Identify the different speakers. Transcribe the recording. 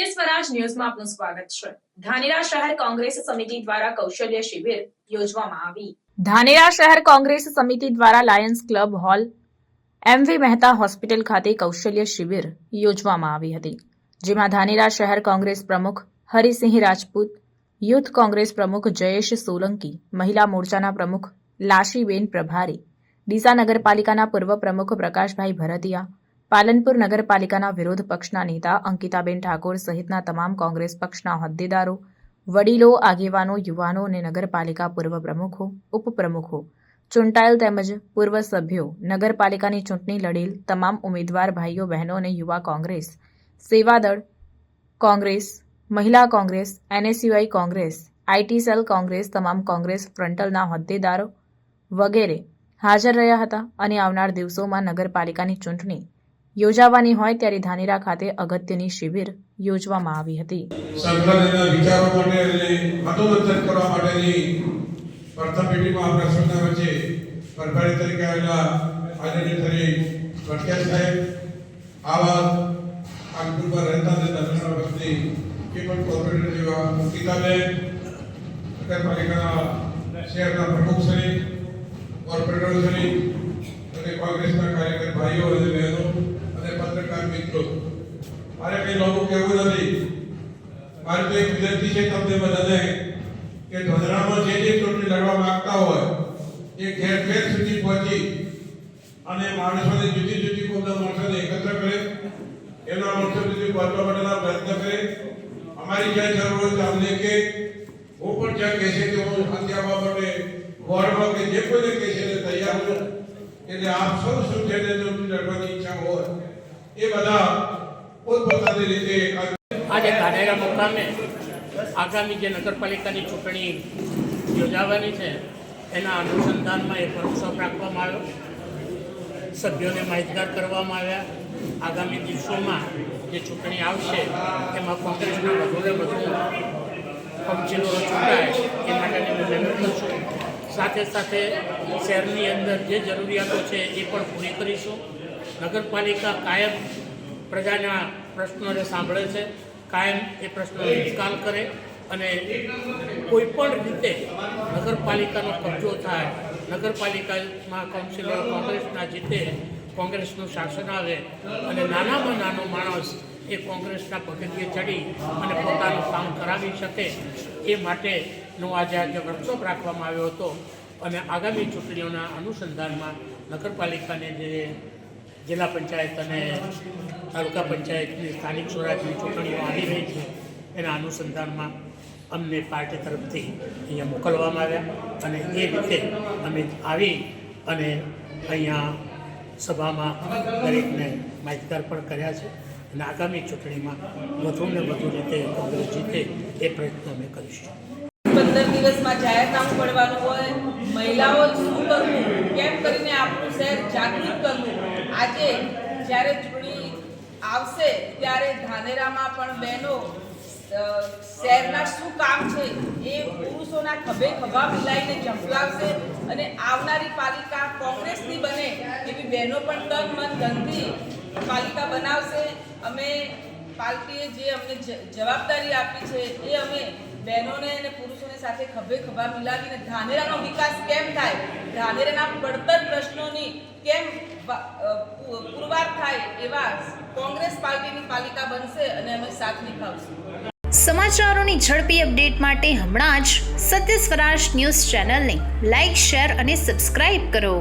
Speaker 1: સત્ય સ્વરાજ ન્યૂઝમાં આપનું સ્વાગત છે। ધાનેરા શહેર કોંગ્રેસ સમિતિ દ્વારા કૌશલ્ય શિબિર યોજવામાં આવી। ધાનેરા શહેર કોંગ્રેસ સમિતિ દ્વારા Lions Club hall MV Mehta hospital ખાતે કૌશલ્ય શિબિર યોજવામાં આવી હતી, જેમાં ધાનેરા શહેર કોંગ્રેસ પ્રમુખ હરિસિંહ રાજપૂત, યુથ કોંગ્રેસ પ્રમુખ જયેશ સોલંકી, મહિલા મોરચાના પ્રમુખ લાશીબેન પ્રભારી, ડીસા નગરપાલિકાના પૂર્વ પ્રમુખ પ્રકાશભાઈ ભરતિયા, પાલનપુર નગરપાલિકાના વિરોધ પક્ષના નેતા અંકિતાબેન ઠાકોર સહિતના તમામ કોંગ્રેસ પક્ષના હોદ્દેદારો, વડીલો, આગેવાનો, યુવાનો અને નગરપાલિકા પૂર્વ પ્રમુખો, ઉપપ્રમુખો, ચૂંટાયેલ તેમજ પૂર્વ સભ્યો, નગરપાલિકાની ચૂંટણી લડેલ તમામ ઉમેદવાર ભાઈઓ બહેનો અને યુવા કોંગ્રેસ, સેવાદળ કોંગ્રેસ, મહિલા Congress, NSUI Congress, IT cell Congress, તમામ કોંગ્રેસ ફ્રન્ટલના હોદ્દેદારો વગેરે હાજર રહ્યા હતા અને આવનાર દિવસોમાં નગરપાલિકાની ચૂંટણી યોજાવાની હોય ત્યારે ધાનેરા ખાતે અગત્યની શિબિર યોજવામાં આવી હતી।
Speaker 2: સંકલનના વિચારો માટે અને મતોમંથન કરવા માટેની પ્રથમ પેઢીમાં આપણા સૌના વચ્ચે પ્રભારી તરીકે આવેલા આદરણીય શ્રી ભટકેશ સાહેબ, આવા કાનપુરમાં રહેતા હતા વખતે એ પણ કોર્પોરેટર જેવા અંકિતાબેન, નગરપાલિકાના શહેરના પ્રમુખ શ્રી, કોર્પોરેટર શ્રી અને કોંગ્રેસના કાર્યકર ભાઈઓ અને બહેનો અને પત્રકાર મિત્રો, મારે કઈ લોકો કહેવું નથી। મારી તો એક વિનંતી છે તમને બધાને કે ધાનેરામાં જે ચૂંટણી લડવા માંગતા હોય એ ઘેર ઘેર સુધી પહોંચી અને માણસોને જુદી જુદી કોમના માણસોને એકત્ર કરે, એના માણસો સુધી પહોંચવા માટેના પ્રયત્ન કરે। અમારી જ્યાં જરૂર હોય તો અમને કે હું પણ જ્યાં કહેશે કે હું અત્યાર માટે વોર્ડમાં કે જે કોઈને કહેશે તે તૈયાર છું। એટલે આપ સૌ જેને ચૂંટણી લડવાની ઈચ્છા હોય એ બધા પોતપોતાની રીતે
Speaker 3: આજે ધાનેરા મુકામે આગામી જે નગરપાલિકાની ચૂંટણી યોજાવાની છે એના અનુસંધાનમાં એક વર્કશોપ રાખવામાં આવ્યો, સભ્યોને માહિતગાર કરવામાં આવ્યા। આગામી દિવસોમાં જે ચૂંટણી આવશે એમાં કોંગ્રેસના વધુને વધુ કાઉન્સિલરો ચૂંટાય એ માટેની મહેનત કરશું। સાથે સાથે શહેરની અંદર જે જરૂરિયાતો છે એ પણ પૂરી કરીશું। નગરપાલિકા કાયમ પ્રજાના પ્રશ્નોને સાંભળે છે, કાયમ એ પ્રશ્નોનો નિકાલ કરે અને કોઈપણ રીતે નગરપાલિકાનો કબજો થાય, નગરપાલિકામાં કાઉન્સિલર કોંગ્રેસના જીતે, કોંગ્રેસનું શાસન આવે અને નાનામાં નાનો માણસ એ કોંગ્રેસના પગથિયે ચડી અને પોતાનું કામ કરાવી શકે એ માટેનો આજે વર્કશોપ રાખવામાં આવ્યો હતો। અને આગામી ચૂંટણીઓના અનુસંધાનમાં નગરપાલિકાને જે જિલ્લા પંચાયત અને તાલુકા પંચાયતની સ્થાનિક સ્વરાજની ચૂંટણીઓ આવી રહી છે એના અનુસંધાનમાં અમને પાર્ટી તરફથી અહીંયા મોકલવામાં આવ્યા અને એ રીતે અમે આવી અને અહીંયા સભામાં દરેકને માહિતગાર પણ કર્યા છે અને આગામી ચૂંટણીમાં વધુને વધુ રીતે કોંગ્રેસ જીતે એ પ્રયત્નો અમે કરીશું।
Speaker 4: 15 દિવસમાં જાહેરનામું પડવાનું હોય, મહિલાઓ શું કરવું, કેમ કરીને આપણું શહેર જાગૃત કરવું। આજે જ્યારે ચૂંટણી આવશે ત્યારે ધાનેરામાં પણ બહેનો શહેરના શું કામ છે એ પુરુષોના ખભે ખભા મિલાઈને ઝંપલાવશે અને આવનારી પાલિકા કોંગ્રેસની બને એવી બહેનો પણ તન મન ધનથી પાલિકા બનાવશે। અમે પાર્ટીએ જે અમને જવાબદારી આપી છે એ અમે બહેનોને અને પુરુષોને સાથે ખભે ખભા મિલાવીને ધાનેરાનો વિકાસ કેમ થાય, ધાનેરાના પડતર પ્રશ્નોની કેમ પુરવાર થાય એવા કોંગ્રેસ પાર્ટીની પાલિકા બનશે અને અમે સાથ નિભાવશું।
Speaker 5: સમાચારોની ઝડપી અપડેટ માટે હમણાં જ સત્ય સ્વરાજ ન્યૂઝ ચેનલને લાઇક, શેર અને સબસ્ક્રાઇબ કરો।